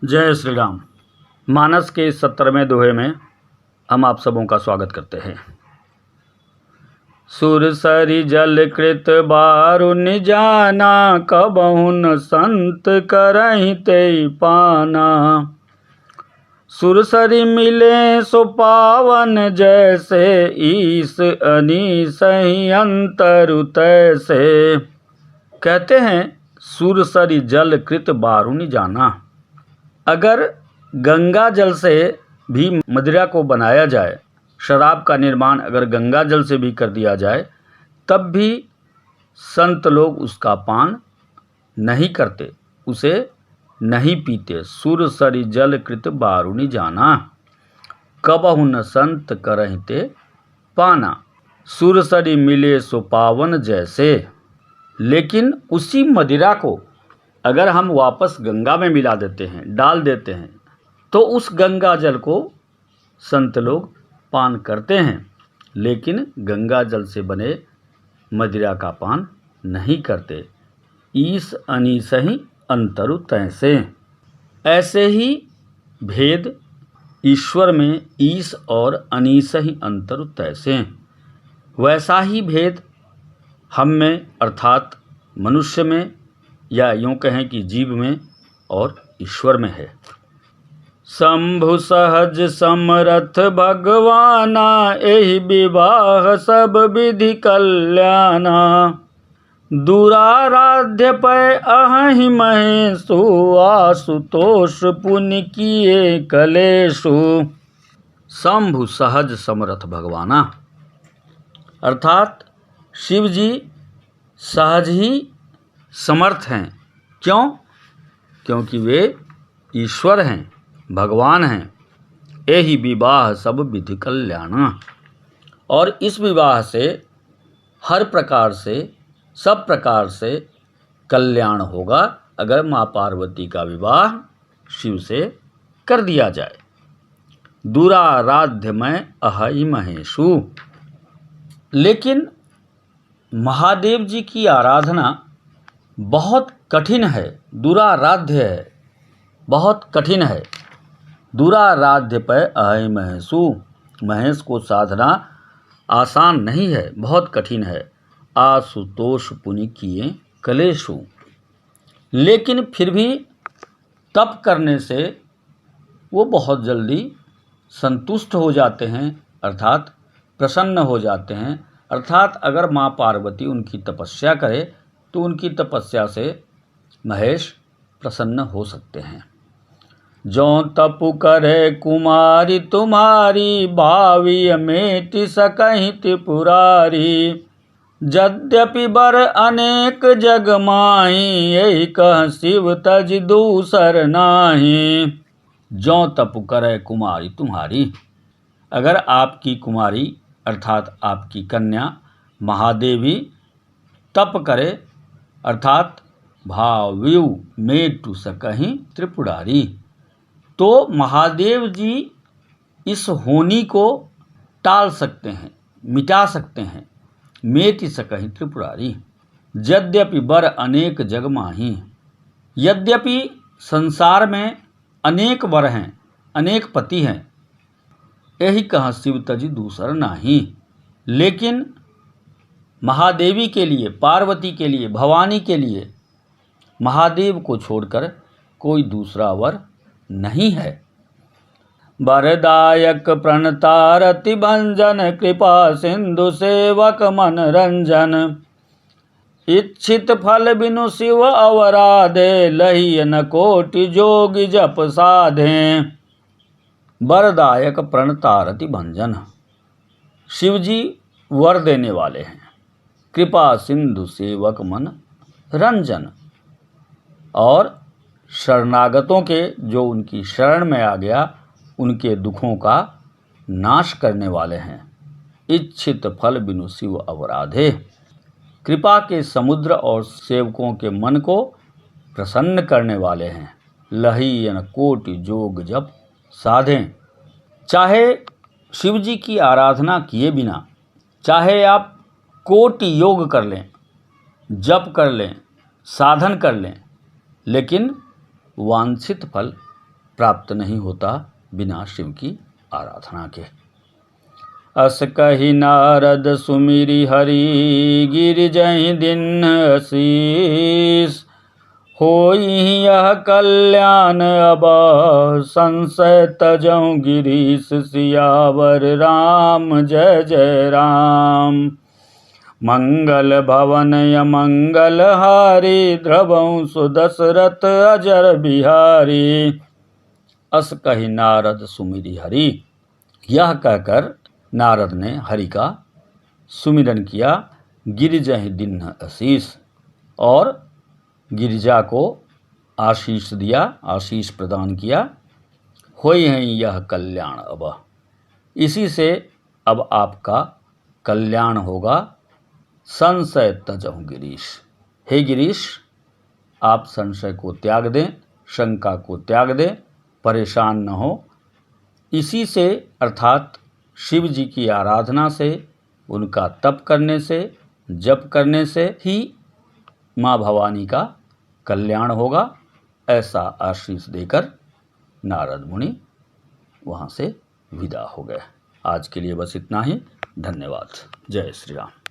जय श्री राम। मानस के 70वें दोहे में हम आप सबों का स्वागत करते हैं। सुरसरी जल कृत बारुन जाना, कबहुन संत करहि ते पाना। सुरसरी मिले सो पावन जैसे, ईस अनीस ही अंतर तैसे। कहते हैं सुरसरी जल कृत बारुन जाना। अगर गंगा जल से भी मदिरा को बनाया जाए, शराब का निर्माण अगर गंगा जल से भी कर दिया जाए, तब भी संत लोग उसका पान नहीं करते, उसे नहीं पीते। सुरसरी जल कृत बारुनि जाना, कबहु न संत करहि ते पाना। सुरसरी मिले सो पावन जैसे। लेकिन उसी मदिरा को अगर हम वापस गंगा में मिला देते हैं, डाल देते हैं, तो उस गंगा जल को संत लोग पान करते हैं, लेकिन गंगा जल से बने मदिरा का पान नहीं करते। ईस अनीस ही अंतरु तैसे। ऐसे ही भेद ईश्वर में ईस और अनीस ही अंतरु तैसे, वैसा ही भेद हम में अर्थात मनुष्य में, या यूँ कहें कि जीव में और ईश्वर में है। शंभु सहज समरथ भगवाना, एहि विवाह सब विधि कल्याणा। दुराराध्य पै अहि महेशु, आशुतोष पुनि किए कलेशु। शंभु सहज समरथ भगवाना, अर्थात शिव जी सहज ही समर्थ हैं। क्यों? क्योंकि वे ईश्वर हैं, भगवान हैं। एहि विवाह सब विधि कल्याणा। और इस विवाह से हर प्रकार से, सब प्रकार से कल्याण होगा अगर माँ पार्वती का विवाह शिव से कर दिया जाए। दुराराध्य में अहि महेशु। लेकिन महादेव जी की आराधना बहुत कठिन है, दुराराध्य है, बहुत कठिन है। दुराराध्य पे अहि महेशु। महेश को साधना आसान नहीं है, बहुत कठिन है। आशुतोष पुनि किए कलेशु। लेकिन फिर भी तप करने से वो बहुत जल्दी संतुष्ट हो जाते हैं, अर्थात प्रसन्न हो जाते हैं। अर्थात अगर माँ पार्वती उनकी तपस्या करे तो उनकी तपस्या से महेश प्रसन्न हो सकते हैं। जो तपु करे कुमारी तुम्हारी, भावी अमेति सकहि त्रिपुरारी। यद्यपि बर अनेक जग माही, यही कह शिव तज दूसर नाही। जो तपु करे कुमारी तुम्हारी, अगर आपकी कुमारी अर्थात आपकी कन्या महादेवी तप करे, अर्थात भाव्यु मेटु सकहि त्रिपुरारी, तो महादेव जी इस होनी को टाल सकते हैं, मिटा सकते हैं। मेटि सकहि त्रिपुरारी। यद्यपि बर अनेक जग माही। यद्यपि संसार में अनेक वर हैं, अनेक पति हैं, यही कह शिव तज दूसर नाही। लेकिन महादेवी के लिए, पार्वती के लिए, भवानी के लिए महादेव को छोड़कर कोई दूसरा वर नहीं है। वरदायक प्रणतारति भंजन, कृपा सिंधु सेवक मन रंजन। इच्छित फल बिनु शिव अवराधे, लही न कोटि जोगी जप साधे। वरदायक प्रणतारति भंजन, शिव जी वर देने वाले हैं। कृपा सिंधु सेवक मन रंजन, और शरणागतों के, जो उनकी शरण में आ गया, उनके दुखों का नाश करने वाले हैं। इच्छित फल बिनु शिव अवराधे। कृपा के समुद्र और सेवकों के मन को प्रसन्न करने वाले हैं। लही कोटि जोग जप साधें। चाहे शिव जी की आराधना किए बिना, चाहे आप कोटि योग कर लें, जप कर लें, साधन कर लें, लेकिन वांछित फल प्राप्त नहीं होता बिना शिव की आराधना के। अस कहि नारद सुमिरि हरि, गिरिजहि दिन असीस। होई यह कल्याण अब, संशय तजौ गिरीश। सियावर राम जय जय राम। मंगल भवन मंगल हारी, ध्रुवं सुदशरथ अजर बिहारी। अस कहि नारद सुमिरि हरि, यह कहकर नारद ने हरि का सुमिरन किया। गिरिजहि दीन्ह आशीष, और गिरिजा को आशीष दिया, आशीष प्रदान किया। होई है यह कल्याण अब, इसी से अब आपका कल्याण होगा। संशय तजहु गिरीश, हे गिरीश आप संशय को त्याग दें, शंका को त्याग दें, परेशान न हो। इसी से अर्थात शिव जी की आराधना से, उनका तप करने से, जप करने से ही माँ भवानी का कल्याण होगा, ऐसा आशीष देकर नारद मुनि वहाँ से विदा हो गए। आज के लिए बस इतना ही। धन्यवाद। जय श्री राम।